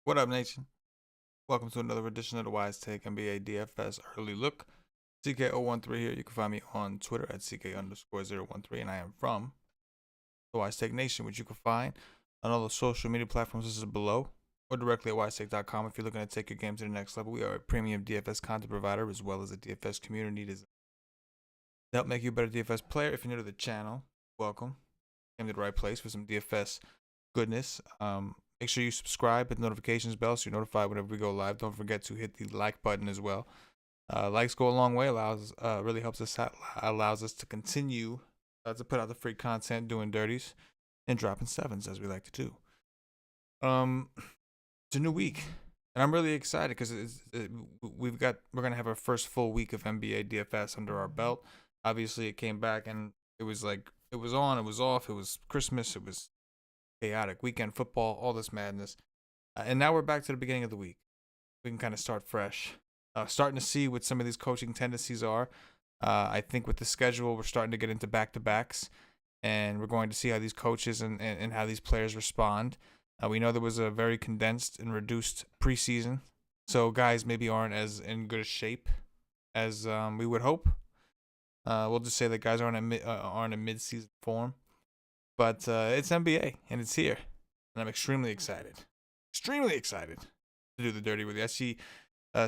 What up, nation? Welcome to another edition of the WiseTake NBA DFS Early Look. CK013 here. You can find me on Twitter at CK_013, and I am from the WiseTake Nation, which you can find on all the social media platforms listed below, or directly at WiseTake.com if you're looking to take your game to the next level. We are a premium DFS content provider as well as a DFS community designed to help make you a better DFS player. If you're new to the channel, welcome. Came to the right place for some DFS goodness. Make sure you subscribe, hit the notifications bell so you're notified whenever we go live. Don't forget to hit the like button as well. Likes go a long way. Really helps us out. Allows us to continue to put out the free content, doing dirties and dropping sevens as we like to do. It's a new week, and I'm really excited because we're gonna have our first full week of NBA DFS under our belt. Obviously, it came back and it was like it was on, it was off, it was Christmas, it was chaotic weekend football, all this madness, and now we're back to the beginning of the week. We can kind of start fresh, starting to see what some of these coaching tendencies are. I think with the schedule, we're starting to get into back-to-backs, and we're going to see how these coaches and how these players respond. We know there was a very condensed and reduced preseason, so guys maybe aren't as in good a shape as we would hope. We'll just say that guys aren't in mid-season form. But it's NBA, and it's here. And I'm extremely excited. Extremely excited to do the dirty with you. I see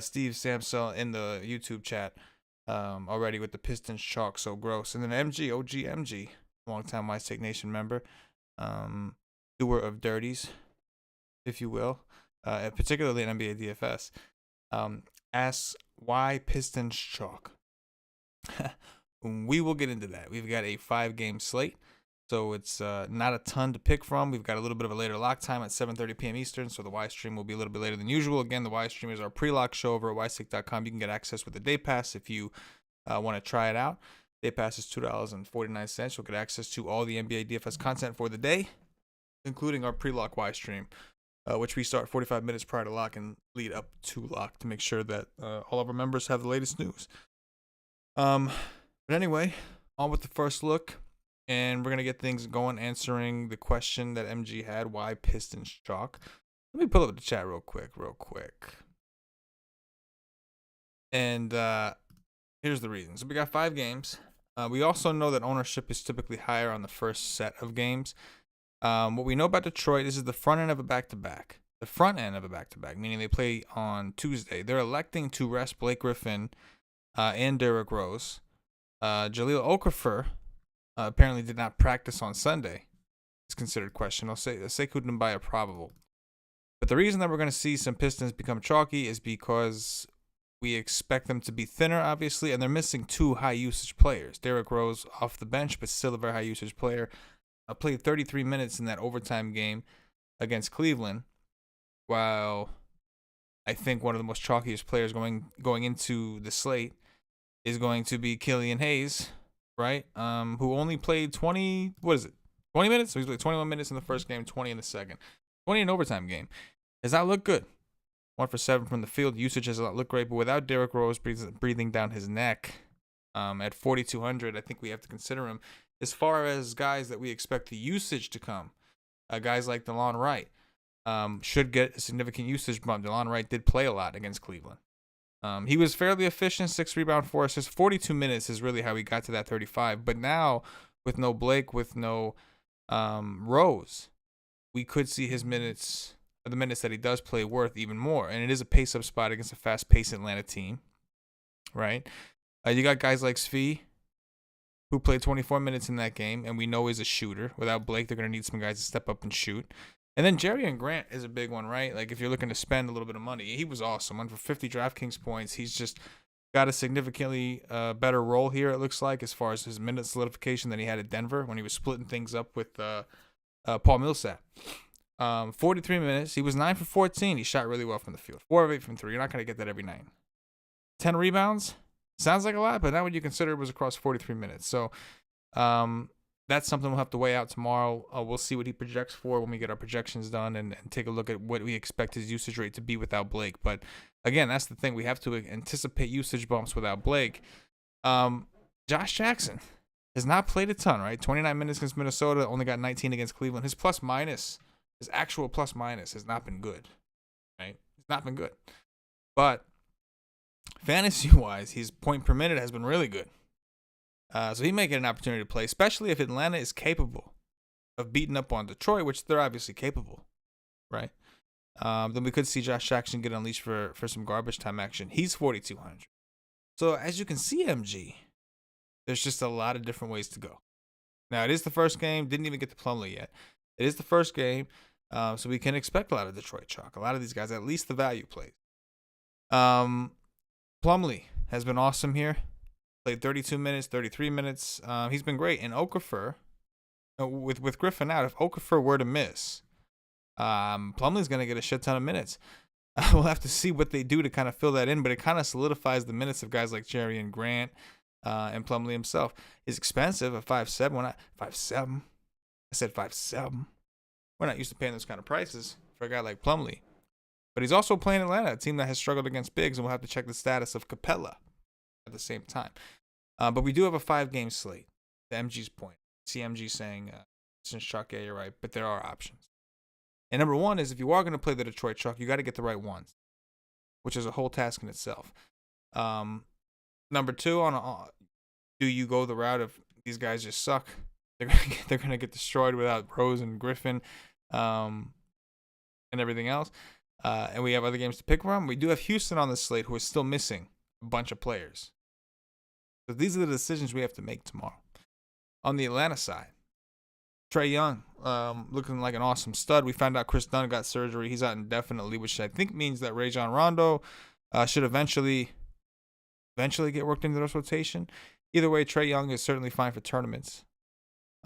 Steve Samsel in the YouTube chat already with the Pistons chalk, so gross. And then MG, OG MG, longtime WiseTake Nation member, doer of dirties, if you will, particularly in NBA DFS, asks why Pistons chalk. We will get into that. We've got a 5-game slate. So it's not a ton to pick from. We've got a little bit of a later lock time at 7:30 p.m. Eastern, so the Wise stream will be a little bit later than usual. Again, the Wise stream is our pre-lock show over at WiseTake.com. You can get access with the day pass if you want to try it out. Day pass is $2.49. You'll get access to all the NBA DFS content for the day, including our pre-lock Wise stream, which we start 45 minutes prior to lock and lead up to lock to make sure that all of our members have the latest news. But anyway, on with the first look. And we're going to get things going, answering the question that MG had, why Pistons chalk. Let me pull up the chat real quick. And here's the reason. So we got 5 games. We also know that ownership is typically higher on the first set of games. What we know about Detroit is the front end of a back-to-back. The front end of a back-to-back, meaning they play on Tuesday. They're electing to rest Blake Griffin and Derrick Rose. Jahlil Okafor apparently did not practice on Sunday. It's considered questionable. Sekou Doumbouya probable. But the reason that we're going to see some Pistons become chalky is because we expect them to be thinner, obviously, and they're missing 2 high-usage players. Derrick Rose off the bench, but still a very high-usage player. Played 33 minutes in that overtime game against Cleveland, while I think one of the most chalkiest players going into the slate is going to be Killian Hayes, right? Who only played 20 minutes? So he's played 21 minutes in the first game, 20 in the second. 20 in overtime game. Does not look good. 1 for 7 from the field. Usage does not look great, but without Derrick Rose breathing down his neck at 4,200, I think we have to consider him. As far as guys that we expect the usage to come, guys like DeLon Wright should get a significant usage bump. DeLon Wright did play a lot against Cleveland. He was fairly efficient, 6 rebounds, 4 assists. 42 minutes is really how he got to that 35. But now, with no Blake, with no Rose, we could see his minutes, the minutes that he does play, worth even more. And it is a pace-up spot against a fast-paced Atlanta team, right? You got guys like Svi, who played 24 minutes in that game, and we know is a shooter. Without Blake, they're going to need some guys to step up and shoot. And then Jerian Grant is a big one, right? Like, if you're looking to spend a little bit of money, he was awesome. Went for 50 DraftKings points. He's just got a significantly better role here, it looks like, as far as his minute solidification than he had at Denver when he was splitting things up with Paul Millsap. 43 minutes. He was 9 for 14. He shot really well from the field. 4 of 8 from 3. You're not going to get that every night. 10 rebounds. Sounds like a lot, but not when you consider it was across 43 minutes. So, that's something we'll have to weigh out tomorrow. We'll see what he projects for when we get our projections done and take a look at what we expect his usage rate to be without Blake. But again, that's the thing. We have to anticipate usage bumps without Blake. Josh Jackson has not played a ton, right? 29 minutes against Minnesota, only got 19 against Cleveland. His plus minus, his actual plus minus has not been good. right? It's not been good. But fantasy-wise, his point per minute has been really good. So he may get an opportunity to play, especially if Atlanta is capable of beating up on Detroit, which they're obviously capable, right? Then we could see Josh Jackson get unleashed for some garbage time action. He's 4,200. So as you can see, MG, there's just a lot of different ways to go. Now, it is the first game. Didn't even get to Plumlee yet. It is the first game, so we can expect a lot of Detroit chalk. A lot of these guys, at least the value plays. Plumlee has been awesome here. Played 32 minutes, 33 minutes. He's been great. And Okafor, with Griffin out, if Okafor were to miss, Plumlee's going to get a shit ton of minutes. We'll have to see what they do to kind of fill that in, but it kind of solidifies the minutes of guys like Jerry and Grant and Plumlee himself. Is expensive at 5'7". We're not 5'7". I said 5'7". We're not used to paying those kind of prices for a guy like Plumlee. But he's also playing Atlanta, a team that has struggled against bigs, and we'll have to check the status of Capella at the same time. But we do have a 5-game slate, to MG's point. CMG saying, since Chuck, yeah, you're right, but there are options. And number one is if you are going to play the Detroit Chuck, you got to get the right ones, which is a whole task in itself. Number two, do you go the route of these guys just suck? They're gonna get destroyed without Rose and Griffin, and everything else. And we have other games to pick from. We do have Houston on the slate, who is still missing a bunch of players. So these are the decisions we have to make tomorrow. On the Atlanta side, Trae Young, looking like an awesome stud. We found out Chris Dunn got surgery. He's out indefinitely, which I think means that Rajon Rondo should eventually get worked into this rotation. Either way, Trae Young is certainly fine for tournaments.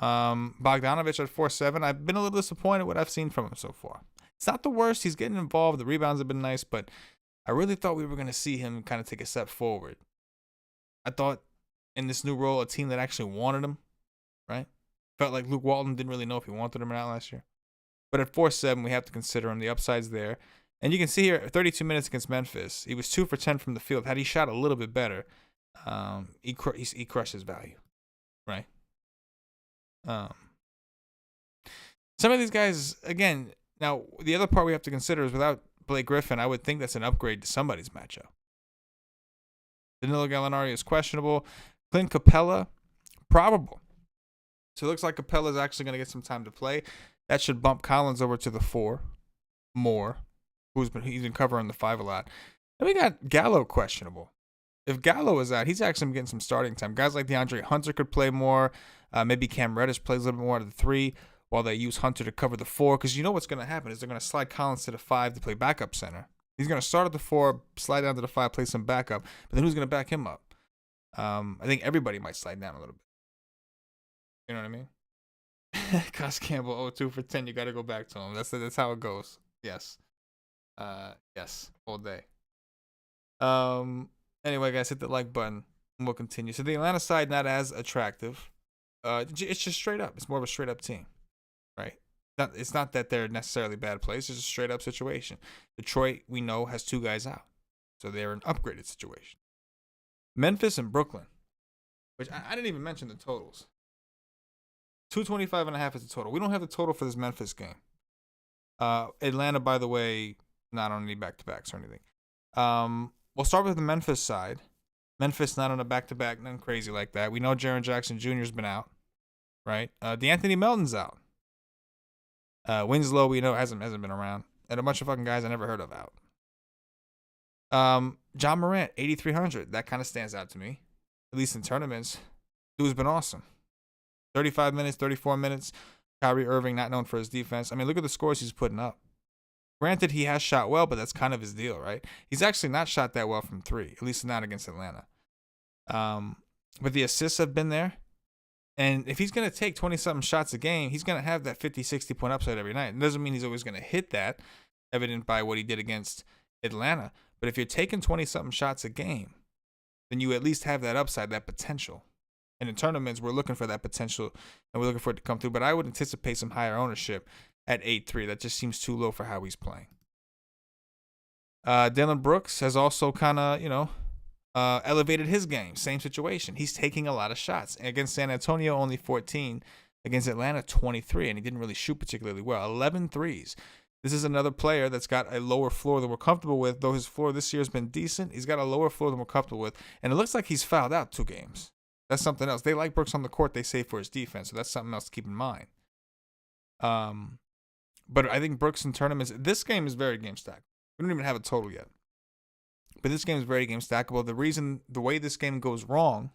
Bogdanovich at 4.7. I've been a little disappointed what I've seen from him so far. It's not the worst. He's getting involved. The rebounds have been nice, but I really thought we were going to see him kind of take a step forward. I thought in this new role, a team that actually wanted him, right? Felt like Luke Walton didn't really know if he wanted him or not last year. But at 4.7, we have to consider him. The upside's there. And you can see here, 32 minutes against Memphis. He was 2 for 10 from the field. Had he shot a little bit better, he crushed his value, right? Some of these guys, again, now the other part we have to consider is without Blake Griffin, I would think that's an upgrade to somebody's matchup. Danilo Gallinari is questionable. Clint Capella, probable. So it looks like Capella's actually going to get some time to play. That should bump Collins over to the 4 more. He's been covering the 5 a lot. Then we got Gallo questionable. If Gallo is out, he's actually getting some starting time. Guys like DeAndre Hunter could play more. Maybe Cam Reddish plays a little bit more out of the 3 while they use Hunter to cover the 4. Because you know what's going to happen is they're going to slide Collins to the 5 to play backup center. He's going to start at the 4, slide down to the 5, play some backup. But then who's going to back him up? I think everybody might slide down a little bit. You know what I mean? Cos Campbell, 2 for 10. You got to go back to him. That's how it goes. Yes. Yes. All day. Anyway, guys, hit the like button and we'll continue. So the Atlanta side, not as attractive. It's just straight up. It's more of a straight up team, right? It's not that they're necessarily bad plays. It's just a straight up situation. Detroit, we know, has 2 guys out. So they're an upgraded situation. Memphis and Brooklyn, which I didn't even mention the totals. 225.5 is the total. We don't have the total for this Memphis game. Atlanta, by the way, not on any back-to-backs or anything. We'll start with the Memphis side. Memphis not on a back-to-back, nothing crazy like that. We know Jaren Jackson Jr.'s been out, right? DeAnthony Melton's out. Winslow, we know, hasn't been around. And a bunch of fucking guys I never heard of out. John Morant, 8,300. That kind of stands out to me, at least in tournaments. Dude's been awesome. 35 minutes, 34 minutes. Kyrie Irving, not known for his defense. I mean, look at the scores he's putting up. Granted, he has shot well, but that's kind of his deal, right? He's actually not shot that well from 3, at least not against Atlanta. But the assists have been there. And if he's going to take 20-something shots a game, he's going to have that 50, 60-point upside every night. It doesn't mean he's always going to hit that, evident by what he did against Atlanta. But if you're taking 20-something shots a game, then you at least have that upside, that potential. And in tournaments, we're looking for that potential, and we're looking for it to come through. But I would anticipate some higher ownership at 8.3. That just seems too low for how he's playing. Dillon Brooks has also kind of, elevated his game. Same situation. He's taking a lot of shots. Against San Antonio, only 14. Against Atlanta, 23. And he didn't really shoot particularly well. 11 threes. This is another player that's got a lower floor than we're comfortable with, though his floor this year has been decent. He's got a lower floor than we're comfortable with, and it looks like he's fouled out 2 games. That's something else. They like Brooks on the court, they say, for his defense, so that's something else to keep in mind. But I think Brooks in tournaments, this game is very game stackable. We don't even have a total yet. But this game is very game stackable. The way this game goes wrong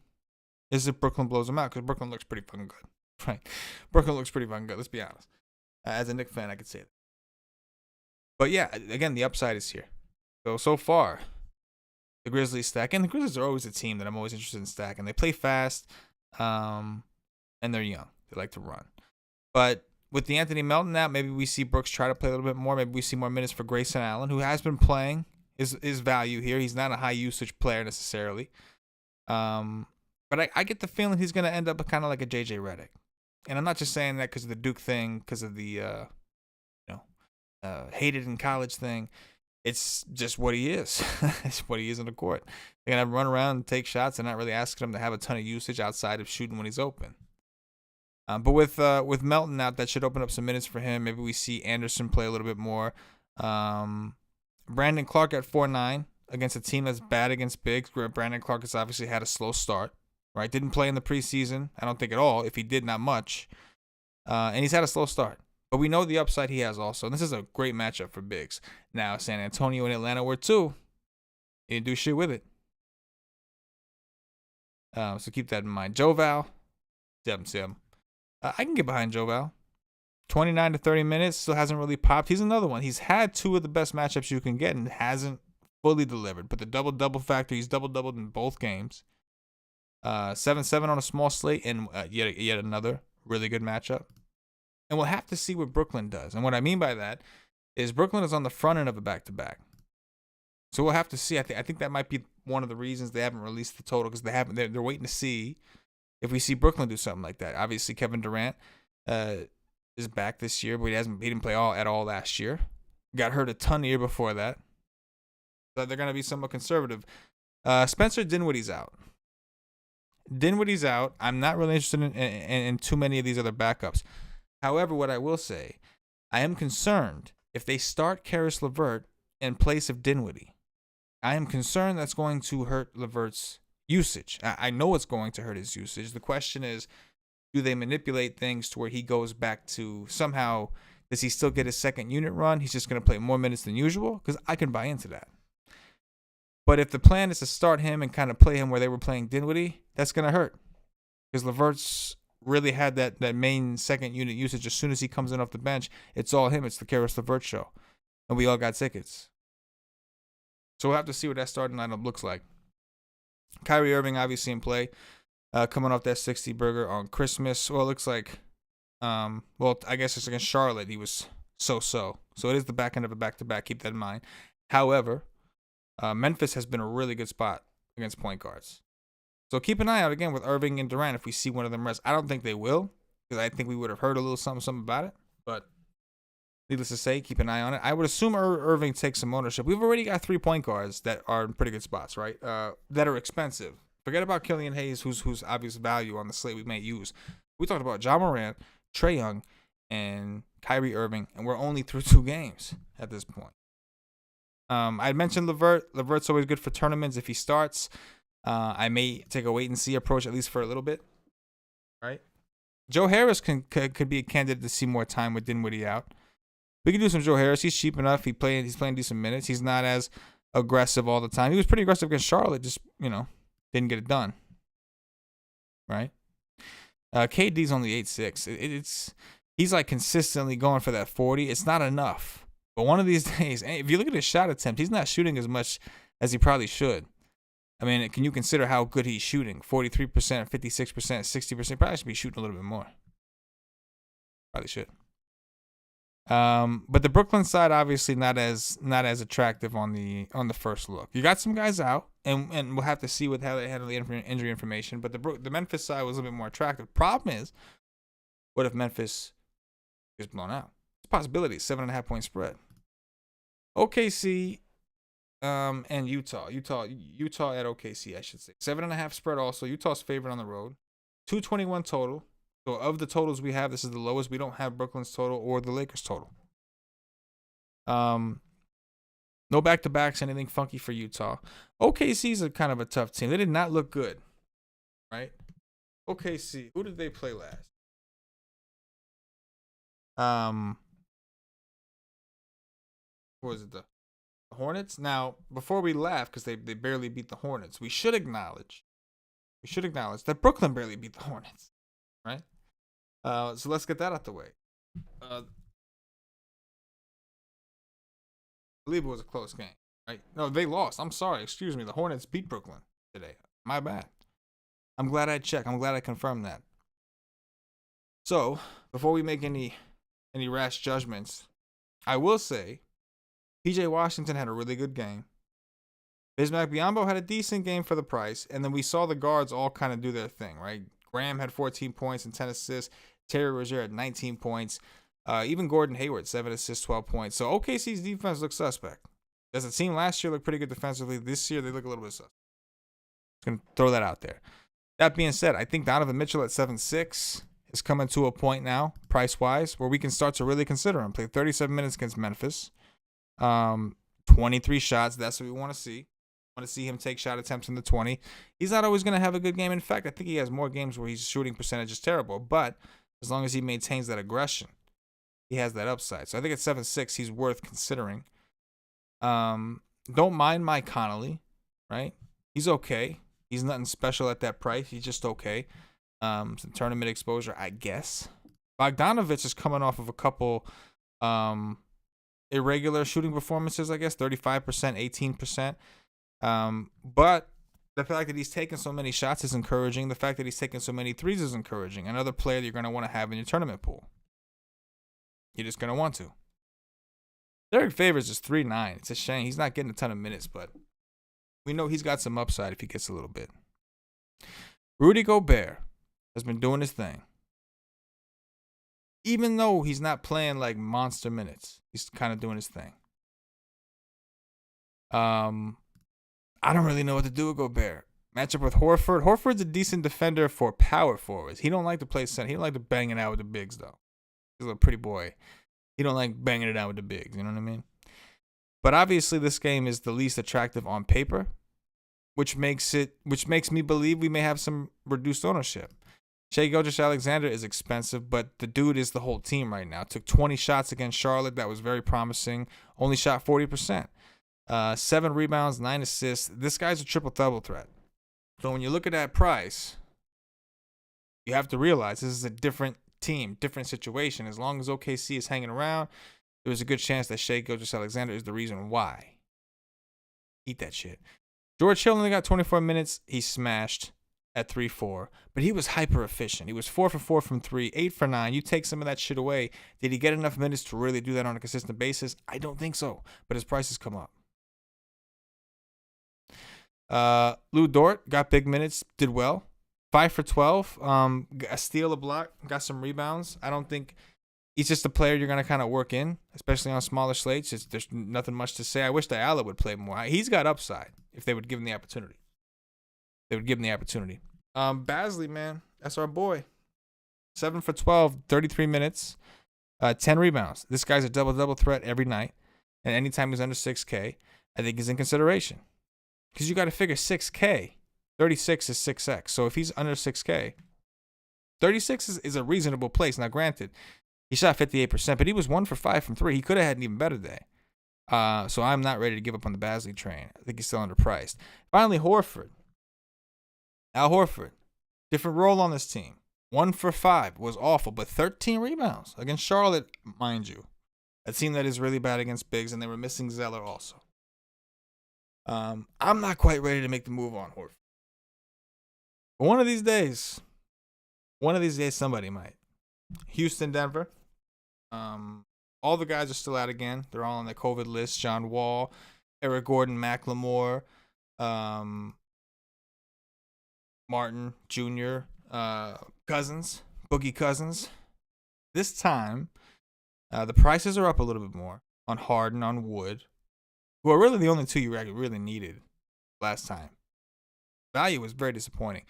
is if Brooklyn blows them out, because Brooklyn looks pretty fucking good. Right? Brooklyn looks pretty fucking good, let's be honest. As a Knicks fan, I could say that. But yeah, again, the upside is here. So far, the Grizzlies stack, and the Grizzlies are always a team that I'm always interested in stacking. They play fast, and they're young. They like to run. But with the Anthony Melton out, maybe we see Brooks try to play a little bit more. Maybe we see more minutes for Grayson Allen, who has been playing. Is value here. He's not a high usage player necessarily. But I get the feeling he's going to end up kind of like a JJ Redick. And I'm not just saying that because of the Duke thing, because of the hated in college thing. It's just what he is. It's what he is on the court. They're going to run around and take shots. They're not really asking him to have a ton of usage outside of shooting when he's open. But with Melton out, that should open up some minutes for him. Maybe we see Anderson play a little bit more. Brandon Clark at 4'9" against a team that's bad against bigs. Brandon Clark has obviously had a slow start, right? Didn't play in the preseason, I don't think at all. If he did, not much. And he's had a slow start. But we know the upside he has also. And this is a great matchup for bigs. Now, San Antonio and Atlanta were too. He didn't do shit with it. So keep that in mind. Joe Val, 7-7. I can get behind Joe Val. 29 to 30 minutes, still hasn't really popped. He's another one. He's had 2 of the best matchups you can get and hasn't fully delivered. But the double-double factor, he's double-doubled in both games. 7-7 on a small slate, and yet another really good matchup. And we'll have to see what Brooklyn does. And what I mean by that is Brooklyn is on the front end of a back-to-back. So we'll have to see. I think that might be one of the reasons they haven't released the total, because they're waiting to see if we see Brooklyn do something like that. Obviously, Kevin Durant is back this year, but he didn't play at all last year. Got hurt a ton the year before that. So they're going to be somewhat conservative. Spencer Dinwiddie's out. Dinwiddie's out. I'm not really interested in too many of these other backups. However, what I will say, I am concerned if they start Karis LeVert in place of Dinwiddie. I am concerned that's going to hurt LeVert's usage. I know it's going to hurt his usage. The question is, do they manipulate things to where he goes back to somehow, does he still get his second unit run? He's just going to play more minutes than usual? Because I can buy into that. But if the plan is to start him and kind of play him where they were playing Dinwiddie, that's going to hurt. Because LeVert's really had that main second unit usage. As soon as he comes in off the bench, it's all him. It's the Karis LeVert show. And we all got tickets. So we'll have to see what that starting lineup looks like. Kyrie Irving obviously in play. Coming off that 60 burger on Christmas. Well, it looks like, I guess it's against Charlotte. He was so-so. So it is the back end of a back-to-back. Keep that in mind. However, Memphis has been a really good spot against point guards. So keep an eye out again with Irving and Durant if we see one of them rest. I don't think they will, because I think we would have heard a little something about it. But needless to say, keep an eye on it. I would assume Irving takes some ownership. We've already got 3 point guards that are in pretty good spots, right? That are expensive. Forget about Killian Hayes, whose obvious value on the slate we may use. We talked about Ja Morant, Trae Young, and Kyrie Irving, and we're only through 2 games at this point. I mentioned LeVert. LeVert's always good for tournaments if he starts. I may take a wait-and-see approach, at least for a little bit, right? Joe Harris could be a candidate to see more time with Dinwiddie out. We can do some Joe Harris. He's cheap enough. He's playing decent minutes. He's not as aggressive all the time. He was pretty aggressive against Charlotte, just, didn't get it done, right? KD's only 8'6". He's like consistently going for that 40. It's not enough. But one of these days, if you look at his shot attempt, he's not shooting as much as he probably should. I mean, can you consider how good he's shooting? 43%, 56%, 60%. Probably should be shooting a little bit more. Probably should. But the Brooklyn side obviously not as attractive on the first look. You got some guys out, and we'll have to see how they handle the injury information. But the Memphis side was a little bit more attractive. Problem is, what if Memphis is blown out? It's a possibility. 7.5 point spread. OKC, and Utah at OKC, I should say. 7.5 spread also. Utah's favored on the road. 221 total. So of the totals we have, this is the lowest. We don't have Brooklyn's total or the Lakers total. No back-to-backs, anything funky for Utah. OKC's a kind of a tough team. They did not look good, right? OKC, who did they play last? What was it, the Hornets? Now, before we laugh, because they barely beat the Hornets, we should acknowledge that Brooklyn barely beat the Hornets, right? So let's get that out the way. I believe it was a close game, right? No, they lost. I'm sorry. Excuse me. The Hornets beat Brooklyn today. My bad. I'm glad I checked. I'm glad I confirmed that. So, before we make any rash judgments, I will say PJ Washington had a really good game. Bismack Biyombo had a decent game for the price, and then we saw the guards all kind of do their thing, right? Graham had 14 points and 10 assists. Terry Rozier had 19 points. Even Gordon Hayward, 7 assists, 12 points. So OKC's defense looks suspect. As a team last year looked pretty good defensively. This year they look a little bit suspect. Just going to throw that out there. That being said, I think Donovan Mitchell at 7'6" is coming to a point now, price-wise, where we can start to really consider him. Played 37 minutes against Memphis. 23 shots. That's what we want to see. Want to see him take shot attempts in the 20. He's not always going to have a good game. In fact, I think he has more games where his shooting percentage is terrible. But as long as he maintains that aggression, he has that upside. So I think at 7'6", he's worth considering. Don't mind Mike Conley, right? He's okay. He's nothing special at that price. He's just okay. Some tournament exposure, I guess. Bogdanovich is coming off of a couple irregular shooting performances, I guess. 35%, 18%. But the fact that he's taking so many shots is encouraging. The fact that he's taking so many threes is encouraging. Another player that you're going to want to have in your tournament pool. You're just going to want to. Derek Favors is 3'9". It's a shame. He's not getting a ton of minutes, but we know he's got some upside if he gets a little bit. Rudy Gobert has been doing his thing. Even though he's not playing like monster minutes, he's kind of doing his thing. I don't really know what to do with Gobert. Matchup with Horford. Horford's a decent defender for power forwards. He don't like to play center. He don't like to bang it out with the bigs, though. He's a little pretty boy. He don't like banging it out with the bigs. You know what I mean? But obviously, this game is the least attractive on paper, which makes me believe we may have some reduced ownership. Shai Gilgeous-Alexander is expensive, but the dude is the whole team right now. Took 20 shots against Charlotte. That was very promising. Only shot 40%. 7 rebounds, 9 assists. This guy's a triple-double threat. So when you look at that price, you have to realize this is a different team, different situation. As long as OKC is hanging around, there's a good chance that Shai Gilgeous-Alexander is the reason why. Eat that shit. George Hill only got 24 minutes. He smashed at 3-4, but he was hyper efficient. He was 4 for 4 from 3, 8 for 9. You take some of that shit away. Did he get enough minutes to really do that on a consistent basis? I don't think so, but his price has come up. Lou Dort got big minutes, did well. 5 for 12. A steal, a block, got some rebounds. I don't think he's just a player you're going to kind of work in, especially on smaller slates. There's nothing much to say. I wish that Allen would play more. He's got upside if they would give him the opportunity. Basley, man, that's our boy. 7 for 12, 33 minutes, 10 rebounds. This guy's a double-double threat every night, and anytime he's under 6K, I think he's in consideration. Because you got to figure 6K, 36 is 6X. So if he's under 6K, 36 is a reasonable place. Now, granted, he shot 58%, but he was 1 for 5 from 3. He could have had an even better day. So I'm not ready to give up on the Basley train. I think he's still underpriced. Finally, Horford. Al Horford. Different role on this team. 1 for 5 was awful, but 13 rebounds against Charlotte, mind you. A team that is really bad against bigs, and they were missing Zeller also. I'm not quite ready to make the move on Horford. But one of these days, somebody might. Houston, Denver. All the guys are still out again. They're all on the COVID list. John Wall, Eric Gordon, Macklemore, Martin Jr., Cousins, Boogie Cousins. This time, the prices are up a little bit more on Harden, on Wood, who are really the only two you really needed last time. Value was very disappointing.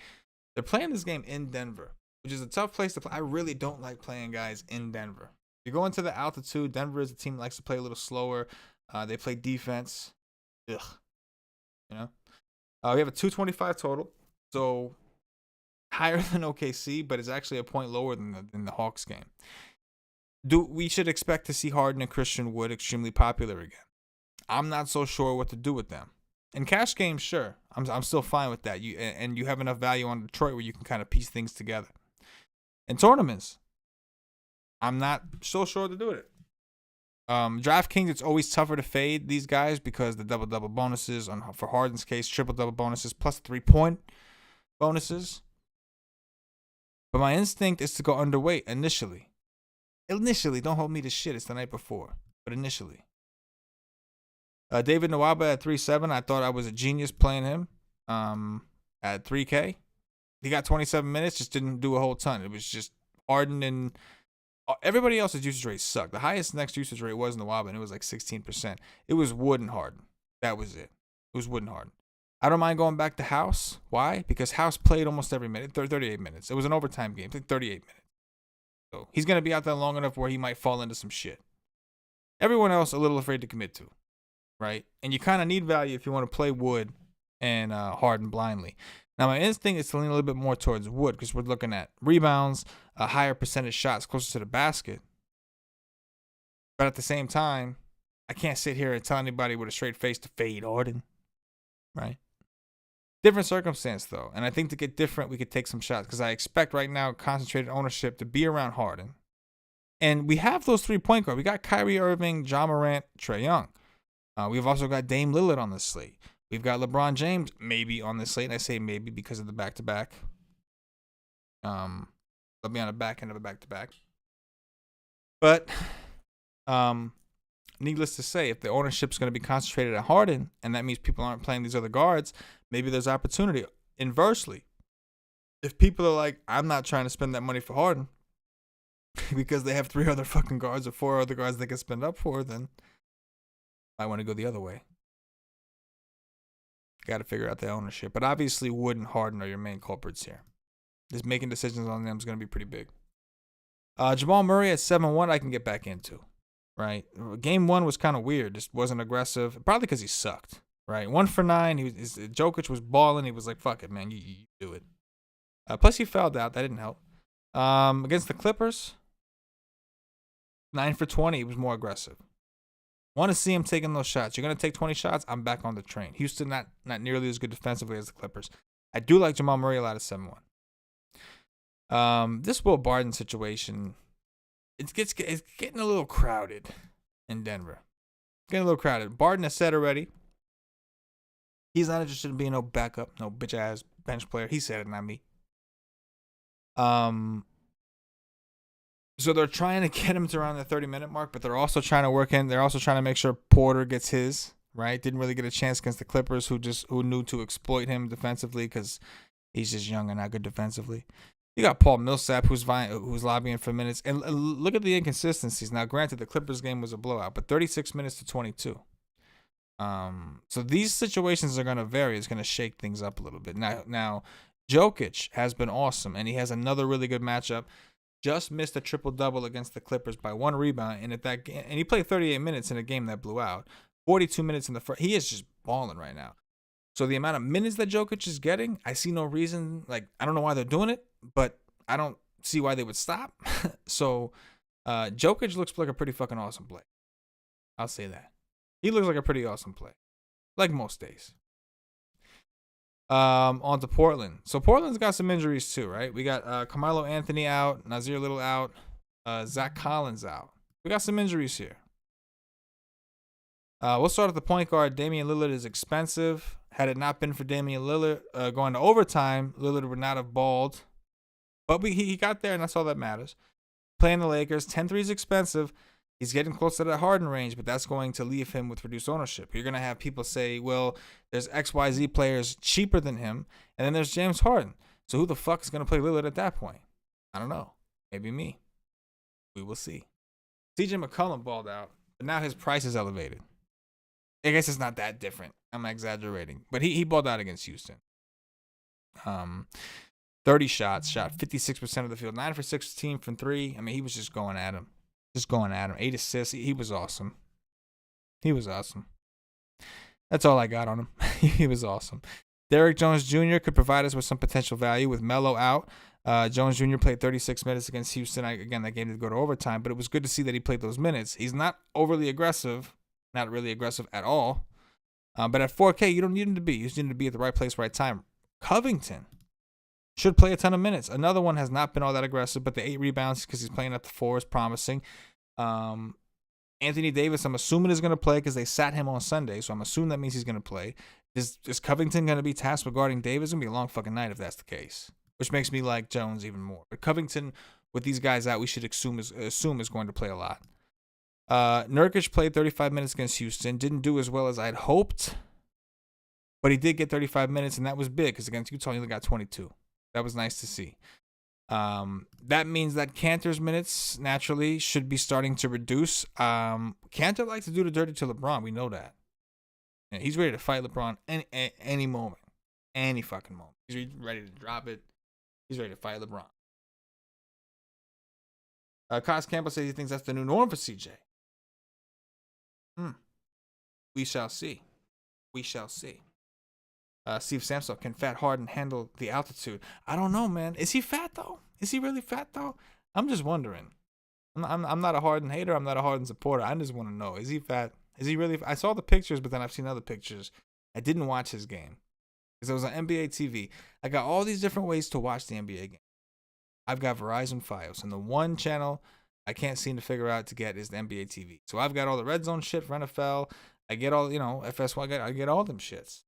They're playing this game in Denver, which is a tough place to play. I really don't like playing guys in Denver You go into the altitude. Denver is a team that likes to play a little slower. They play defense. Ugh. You know? We have a 225 total. So higher than OKC, but it's actually a point lower than the Hawks game. We should expect to see Harden and Christian Wood extremely popular again. I'm not so sure what to do with them. In cash games, sure. I'm still fine with that. You have enough value on Detroit where you can kind of piece things together. In tournaments, I'm not so sure to do it. DraftKings, it's always tougher to fade these guys because the double-double bonuses, for Harden's case, triple-double bonuses, plus 3-point bonuses. But my instinct is to go underweight initially. Initially, don't hold me to shit. It's the night before. But initially. David Nwaba at 3.7. I thought I was a genius playing him at 3K. He got 27 minutes, just didn't do a whole ton. It was just Harden and everybody else's usage rate sucked. The highest next usage rate was Nwaba, and it was like 16%. It was Wood and Harden. That was it. It was Wood and Harden. I don't mind going back to House. Why? Because House played almost every minute, 38 minutes. It was an overtime game, like 38 minutes. So he's going to be out there long enough where he might fall into some shit. Everyone else a little afraid to commit to, right? And you kind of need value if you want to play Wood and Harden blindly. Now, my instinct is to lean a little bit more towards Wood because we're looking at rebounds, a higher percentage shots closer to the basket. But at the same time, I can't sit here and tell anybody with a straight face to fade Harden, right? Different circumstance, though. And I think to get different, we could take some shots because I expect right now concentrated ownership to be around Harden. And we have those 3-point guards. We got Kyrie Irving, Ja Morant, Trae Young. We've also got Dame Lillard on the slate. We've got LeBron James maybe on this slate. And I say maybe because of the back-to-back. They'll be on the back end of a back-to-back. But needless to say, if the ownership's going to be concentrated at Harden, and that means people aren't playing these other guards, maybe there's opportunity. Inversely, if people are like, I'm not trying to spend that money for Harden because they have 3 other fucking guards or 4 other guards they can spend up for, then I want to go the other way. Got to figure out the ownership. But obviously, Wood and Harden are your main culprits here. Just making decisions on them is going to be pretty big. Jamal Murray at 7-1, I can get back into. Right? Game 1 was kind of weird. Just wasn't aggressive. Probably because he sucked. Right? 1 for 9. Jokic was balling. He was like, fuck it, man. You do it. Plus, he fouled out. That didn't help. Against the Clippers, 9 for 20. He was more aggressive. Want to see him taking those shots. You're going to take 20 shots, I'm back on the train. Houston, not nearly as good defensively as the Clippers. I do like Jamal Murray a lot at 7-1. This Will Barton situation, it's getting a little crowded in Denver. Getting a little crowded. Barton has said already, he's not interested in being no backup, no bitch-ass bench player. He said it, not me. So they're trying to get him to around the 30-minute mark, but they're also trying to work in. They're also trying to make sure Porter gets his, right? Didn't really get a chance against the Clippers, who knew to exploit him defensively because he's just young and not good defensively. You got Paul Millsap, who's lobbying for minutes. And look at the inconsistencies. Now, granted, the Clippers game was a blowout, but 36 minutes to 22. So these situations are going to vary. It's going to shake things up a little bit. Now, Jokic has been awesome, and he has another really good matchup. Just missed a triple-double against the Clippers by 1 rebound, and he played 38 minutes in a game that blew out. 42 minutes in the first. He is just balling right now. So the amount of minutes that Jokic is getting, I see no reason. Like, I don't know why they're doing it, but I don't see why they would stop. So Jokic looks like a pretty fucking awesome play. I'll say that. He looks like a pretty awesome play, like most days. On to Portland. So Portland's got some injuries too, right? We got Carmelo Anthony out, Nazir Little out, Zach Collins out. We got some injuries here. We'll start at the point guard. Damian Lillard is expensive. Had it not been for Damian Lillard going to overtime, Lillard would not have balled. But he got there, and that's all that matters. Playing the Lakers, 10-3 is expensive. He's getting close to that Harden range, but that's going to leave him with reduced ownership. You're going to have people say, well, there's XYZ players cheaper than him, and then there's James Harden. So who the fuck is going to play Lillard at that point? I don't know. Maybe me. We will see. CJ McCollum balled out, but now his price is elevated. I guess it's not that different. I'm exaggerating. But he balled out against Houston. 30 shots, shot 56% of the field, 9 for 16 from 3. I mean, he was just going at him. Just going at him. 8 assists. He was awesome. He was awesome. That's all I got on him. He was awesome. Derrick Jones Jr. could provide us with some potential value with Melo out. Jones Jr. played 36 minutes against Houston. Again, that game did go to overtime, but it was good to see that he played those minutes. He's not overly aggressive, not really aggressive at all. But at 4K, you don't need him to be. You just need him to be at the right place, right time. Covington should play a ton of minutes. Another one has not been all that aggressive, but the 8 rebounds because he's playing at the 4 is promising. Anthony Davis, I'm assuming is going to play because they sat him on Sunday, so I'm assuming that means he's going to play. Is Covington going to be tasked with guarding Davis? It's going to be a long fucking night if that's the case, which makes me like Jones even more. But Covington, with these guys out, we should assume is going to play a lot. Nurkic played 35 minutes against Houston. Didn't do as well as I'd hoped, but he did get 35 minutes, and that was big because against Utah, he only got 22. That was nice to see. That means that Kanter's minutes naturally should be starting to reduce. Kanter likes to do the dirty to LeBron. We know that. And he's ready to fight LeBron any moment. Any fucking moment. He's ready to drop it. He's ready to fight LeBron. Cos Campbell says he thinks that's the new norm for CJ. We shall see. We shall see. Steve Samson, can Fat Harden handle the altitude? I don't know, man. Is he fat, though? Is he really fat, though? I'm just wondering. I'm not a Harden hater. I'm not a Harden supporter. I just want to know. Is he fat? Is he really? I saw the pictures, but then I've seen other pictures. I didn't watch his game because it was on NBA TV. I got all these different ways to watch the NBA game. I've got Verizon Fios, and the one channel I can't seem to figure out to get is the NBA TV. So I've got all the red zone shit for NFL. I get all, FS1. I get all them shits.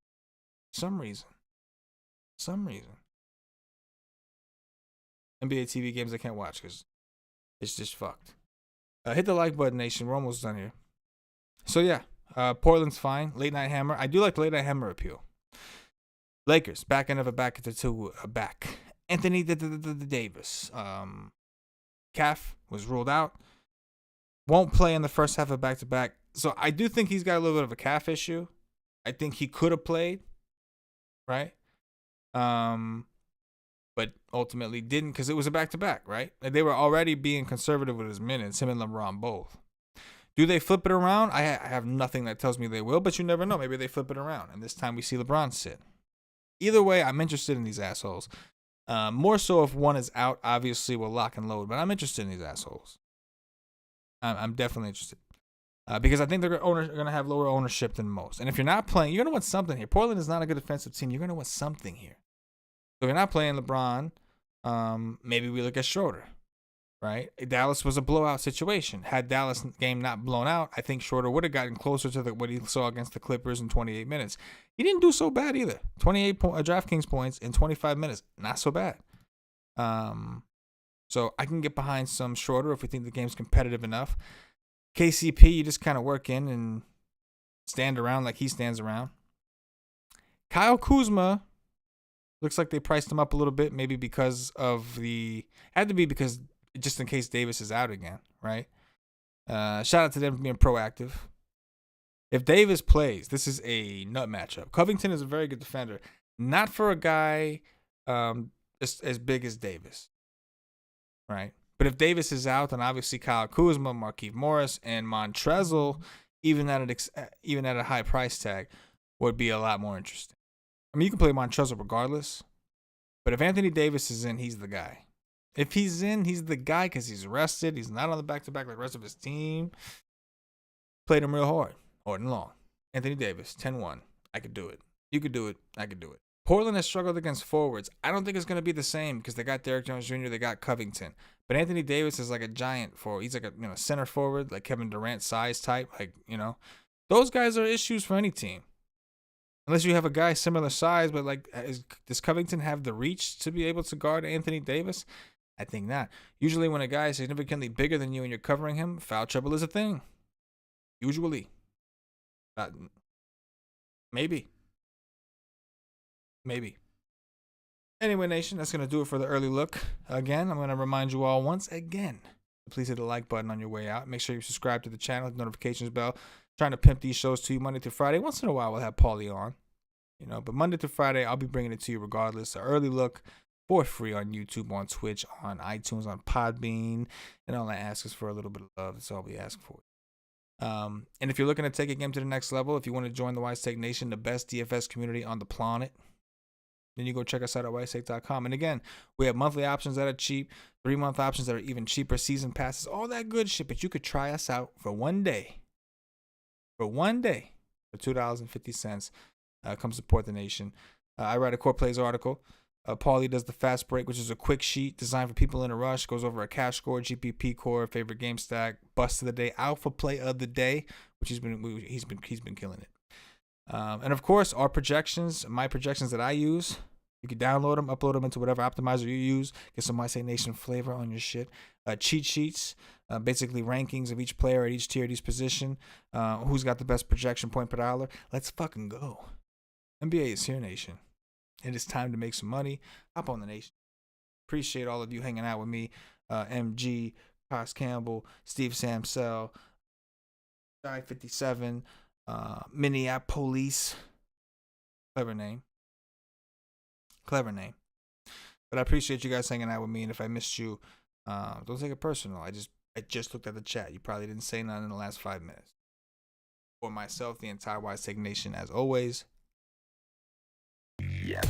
Some reason. NBA TV games I can't watch because it's just fucked. Hit the like button, nation. We're almost done here. So yeah, Portland's fine. Late night hammer. I do like the late night hammer appeal. Lakers back end of a back to a back. Anthony Davis. Calf was ruled out. Won't play in the first half of back to back. So I do think he's got a little bit of a calf issue. I think he could have played. Right? But ultimately didn't because it was a back-to-back, right? Like they were already being conservative with his minutes, him and LeBron both. Do they flip it around? I have nothing that tells me they will, but you never know. Maybe they flip it around, and this time we see LeBron sit. Either way, I'm interested in these assholes. More so if one is out, obviously we'll lock and load, but I'm interested in these assholes. I'm definitely interested. Because I think they're going to have lower ownership than most. And if you're not playing, you're going to want something here. Portland is not a good defensive team. You're going to want something here. So if you're not playing LeBron, maybe we look at Schroeder, right? Dallas was a blowout situation. Had Dallas game not blown out, I think Schroeder would have gotten closer to what he saw against the Clippers in 28 minutes. He didn't do so bad either. 28 DraftKings points in 25 minutes. Not so bad. So I can get behind some Schroeder if we think the game's competitive enough. KCP, you just kind of work in and stand around like he stands around. Kyle Kuzma, looks like they priced him up a little bit, maybe because of had to be because just in case Davis is out again, right? Shout out to them for being proactive. If Davis plays, this is a nut matchup. Covington is a very good defender. Not for a guy as big as Davis, right? But if Davis is out, then obviously Kyle Kuzma, Markieff Morris, and Montrezl, even at a high price tag, would be a lot more interesting. I mean, you can play Montrezl regardless, but if Anthony Davis is in, he's the guy. If he's in, he's the guy because he's rested. He's not on the back-to-back like the rest of his team. Played him real hard, hard and long. Anthony Davis, 10-1. I could do it. You could do it. I could do it. Portland has struggled against forwards. I don't think it's going to be the same because they got Derrick Jones Jr., they got Covington. But Anthony Davis is like a giant forward. He's like a center forward, like Kevin Durant size type. Like, those guys are issues for any team. Unless you have a guy similar size, but like, does Covington have the reach to be able to guard Anthony Davis? I think not. Usually when a guy is significantly bigger than you and you're covering him, foul trouble is a thing. Usually. Maybe. Anyway, nation, that's going to do it for the early look. Again, I'm going to remind you all once again, please hit the like button on your way out. Make sure you subscribe to the channel, hit the notifications bell. Trying to pimp these shows to you Monday through Friday. Once in a while, we'll have Paulie on. But Monday through Friday, I'll be bringing it to you regardless. An early look for free on YouTube, on Twitch, on iTunes, on Podbean, and all I ask is for a little bit of love. That's all we ask for. And if you're looking to take a game to the next level, if you want to join the WiseTake Nation, the best DFS community on the planet, then you go check us out at WiseTake.com. And again, we have monthly options that are cheap, 3-month options that are even cheaper, season passes, all that good shit. But you could try us out for one day. For $2.50. Come support the nation. I write a Core Plays article. Paulie does the Fast Break, which is a quick sheet designed for people in a rush. Goes over a cash score, GPP core, favorite game stack, bust of the day, alpha play of the day, which he's been killing it. And of course, our projections, my projections that I use, you can download them, upload them into whatever optimizer you use. Get some WiseTake Nation flavor on your shit. Cheat sheets, basically rankings of each player at each tier, at each position. Who's got the best projection point per dollar? Let's fucking go. NBA is here, nation. It is time to make some money. Hop on the nation. Appreciate all of you hanging out with me. MG, Cox Campbell, Steve Samsell, Guy 57, Minneapolis. Clever name. But I appreciate you guys hanging out with me. And if I missed you, don't take it personal. I just looked at the chat. You probably didn't say nothing in the last 5 minutes. For myself, the entire WiseTake Nation, as always. Yeah.